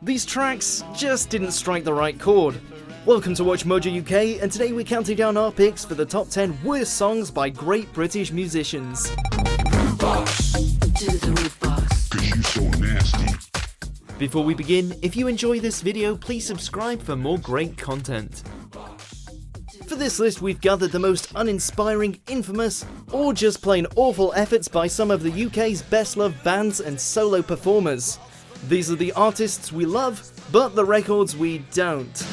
These tracks just didn't strike the right chord. Welcome to Watch Mojo UK, and today we're counting down our picks for the top 10 worst songs by great British musicians. Rudebox. Do the Rudebox. 'Cause you so nasty. Before we begin, if you enjoy this video, please subscribe for more great content. For this list, we've gathered the most uninspiring, infamous, or just plain awful efforts by some of the UK's best-loved bands and solo performers. These are the artists we love, but the records we don't.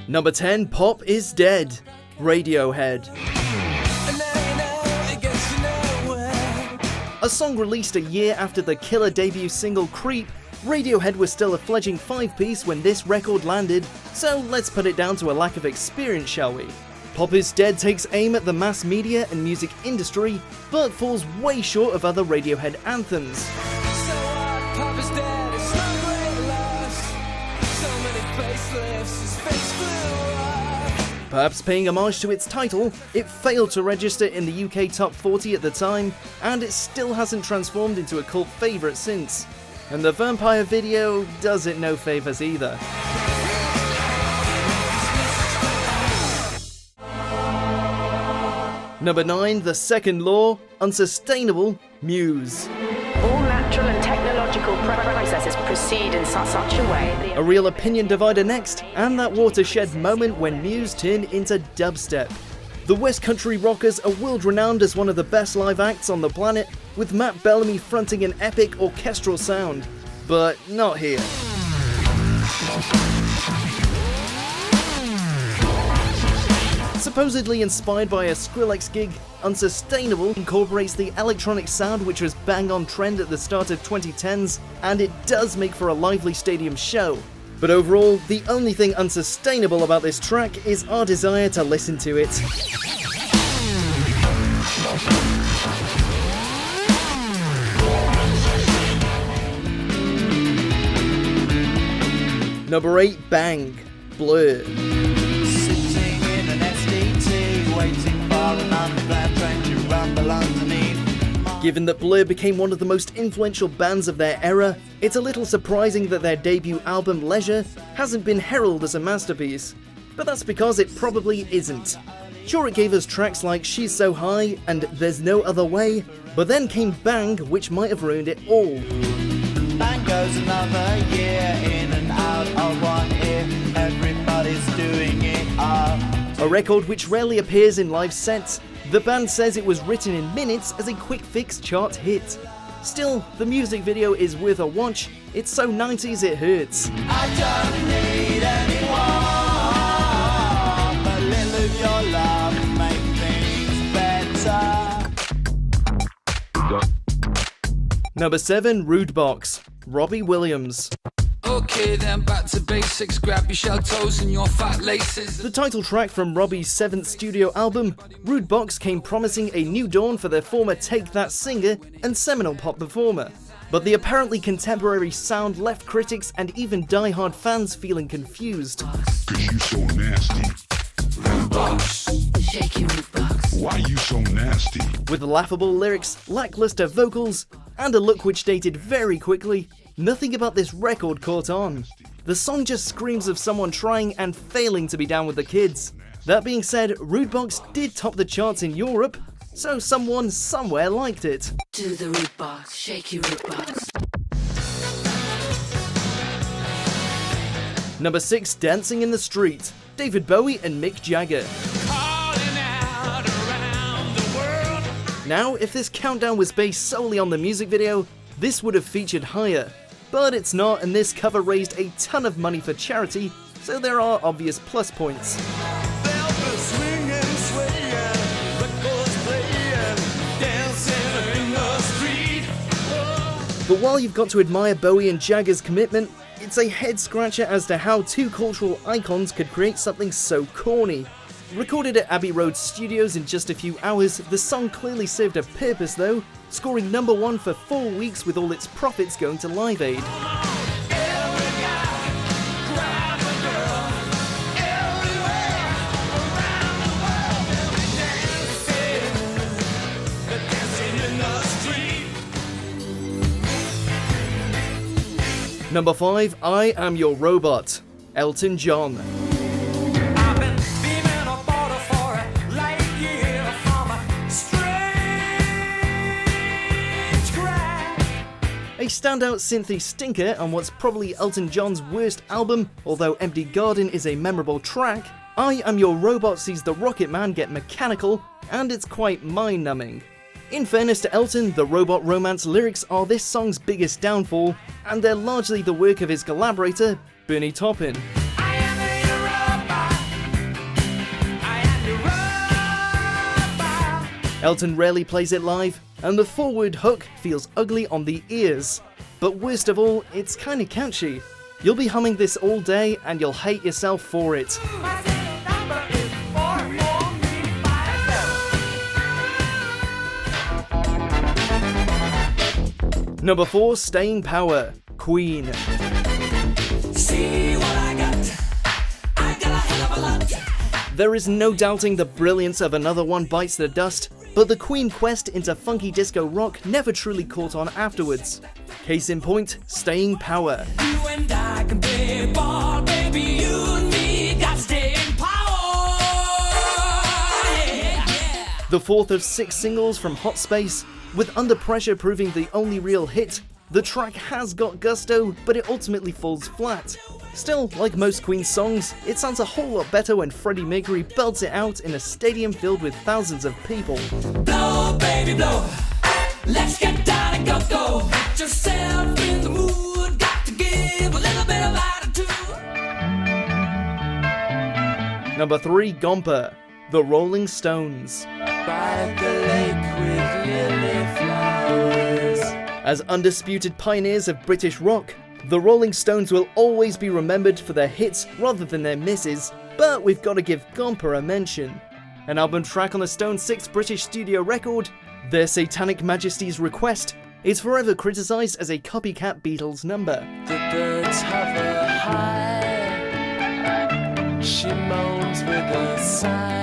Number 10, Pop is Dead, Radiohead. A song released a year after the killer debut single Creep, Radiohead was still a fledgling 5-piece when this record landed, so let's put it down to a lack of experience, shall we? Pop is Dead takes aim at the mass media and music industry, but falls way short of other Radiohead anthems. Perhaps paying homage to its title, it failed to register in the UK Top 40 at the time, and it still hasn't transformed into a cult favourite since. And the vampire video does it no favours either. Number 9, The Second Law, Unsustainable, Muse. All natural and technological processes proceed in such a way. A real opinion divider next, and that watershed moment when Muse turned into dubstep. The West Country Rockers are world-renowned as one of the best live acts on the planet, with Matt Bellamy fronting an epic orchestral sound. But not here. Supposedly inspired by a Skrillex gig, Unsustainable incorporates the electronic sound which was bang on trend at the start of 2010s, and it does make for a lively stadium show. But overall, the only thing unsustainable about this track is our desire to listen to it. Number 8, Bang, Blur. Given that Blur became one of the most influential bands of their era, it's a little surprising that their debut album Leisure hasn't been heralded as a masterpiece. But that's because it probably isn't. Sure, it gave us tracks like She's So High and There's No Other Way, but then came Bang, which might have ruined it all. Bang goes another year, in and out of one ear, everybody's doing it up. A record which rarely appears in live sets. The band says it was written in minutes as a quick fix chart hit. Still, the music video is worth a watch. It's so 90s it hurts. I don't need anyone, but little of your love make things better. Number 7, Rudebox, Robbie Williams. Okay then, back to basics, grab your shell toes and your fat laces. The title track from Robbie's 7th studio album, Rudebox, came promising a new dawn for their former Take That singer and seminal pop performer. But the apparently contemporary sound left critics and even die-hard fans feeling confused. 'Cause you so nasty. Rudebox. Shake your Rudebox. Why you so nasty? With laughable lyrics, lackluster vocals, and a look which dated very quickly, nothing about this record caught on. The song just screams of someone trying and failing to be down with the kids. That being said, Rudebox did top the charts in Europe, so someone somewhere liked it. Do the Rudebox. Shake your Rudebox. Number 6, Dancing in the Street, David Bowie and Mick Jagger. Now, if this countdown was based solely on the music video, this would have featured higher. But it's not, and this cover raised a ton of money for charity, so there are obvious plus points. But while you've got to admire Bowie and Jagger's commitment, it's a head-scratcher as to how two cultural icons could create something so corny. Recorded at Abbey Road Studios in just a few hours, the song clearly served a purpose though, scoring number 1 for 4 weeks with all its profits going to Live Aid. Number 5, I Am Your Robot, Elton John. I've been beaming a border for a light year from a strange crash. A standout synthy stinker on what's probably Elton John's worst album, although Empty Garden is a memorable track, I Am Your Robot sees the Rocket Man get mechanical, and it's quite mind-numbing. In fairness to Elton, the robot romance lyrics are this song's biggest downfall, and they're largely the work of his collaborator, Bernie Taupin. I am your robot. I am your robot. Elton rarely plays it live, and the forward hook feels ugly on the ears. But worst of all, it's kinda catchy. You'll be humming this all day, and you'll hate yourself for it. My serial number is 44357. Number 4, Staying Power, Queen. See what I got. I got a hell of a lot. There is no doubting the brilliance of Another One Bites the Dust, but the Queen quest into funky disco rock never truly caught on afterwards. Case in point, Staying Power. You and I can play ball, baby. You and me got staying power. Yeah, yeah. The fourth of 6 singles from Hot Space, with Under Pressure proving the only real hit, the track has got gusto, but it ultimately falls flat. Still, like most Queen songs, it sounds a whole lot better when Freddie Mercury belts it out in a stadium filled with thousands of people. Blow, baby, blow. Let's get down and go. Get yourself in the mood. Got to give a little bit of attitude. Number 3, Gomper, The Rolling Stones. By the lake with lily flowers. As undisputed pioneers of British rock, the Rolling Stones will always be remembered for their hits rather than their misses, but we've got to give Gomper a mention. An album track on the Stones' 6th British studio record, Their Satanic Majesty's Request, is forever criticised as a copycat Beatles number. The birds hover high. She moans with a sigh.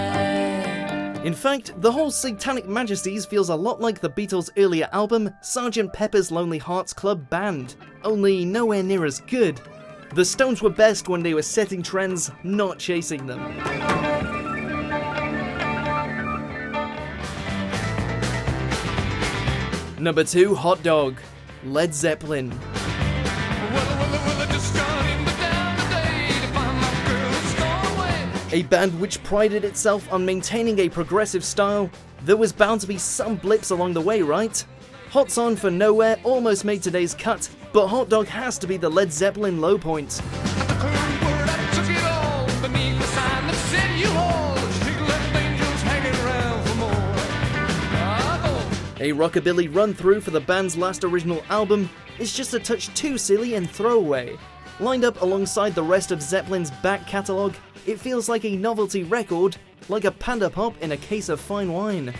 In fact, the whole Satanic Majesties feels a lot like the Beatles' earlier album, Sgt. Pepper's Lonely Hearts Club Band, only nowhere near as good. The Stones were best when they were setting trends, not chasing them. Number 2, Hot Dog, Led Zeppelin. A band which prided itself on maintaining a progressive style, there was bound to be some blips along the way, right? Hot Song for Nowhere almost made today's cut, but Hot Dog has to be the Led Zeppelin low point. A rockabilly run-through for the band's last original album is just a touch too silly and throwaway. Lined up alongside the rest of Zeppelin's back catalogue, it feels like a novelty record, like a panda pop in a case of fine wine.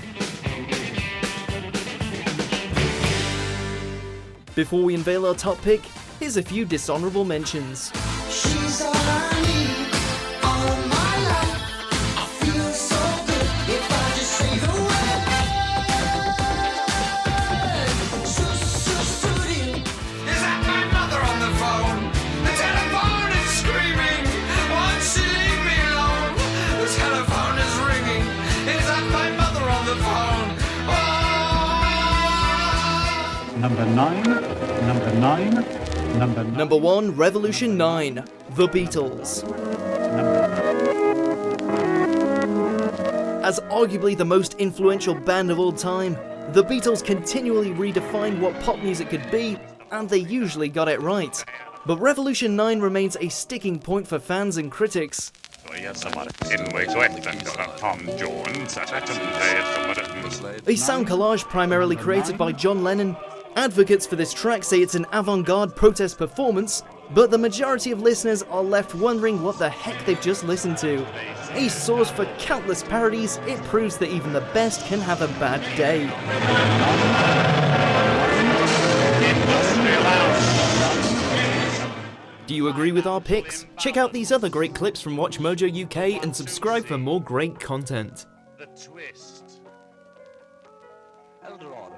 Before we unveil our top pick, here's a few dishonourable mentions. She's all I need, all my life. I feel so good if I just say the word. Su-su-su-dee. Is that my mother on the phone? The telephone is screaming. Won't she leave me alone? The telephone is ringing. Is that my mother on the phone? Oh. Number 9. Number 1, Revolution 9, The Beatles. As arguably the most influential band of all time, the Beatles continually redefined what pop music could be, and they usually got it right. But Revolution 9 remains a sticking point for fans and critics. A sound collage primarily created by John Lennon. Advocates for this track say it's an avant-garde protest performance, but the majority of listeners are left wondering what the heck they've just listened to. A source for countless parodies, it proves that even the best can have a bad day. Do you agree with our picks? Check out these other great clips from Watch Mojo UK and subscribe for more great content. The twist. Eldorado.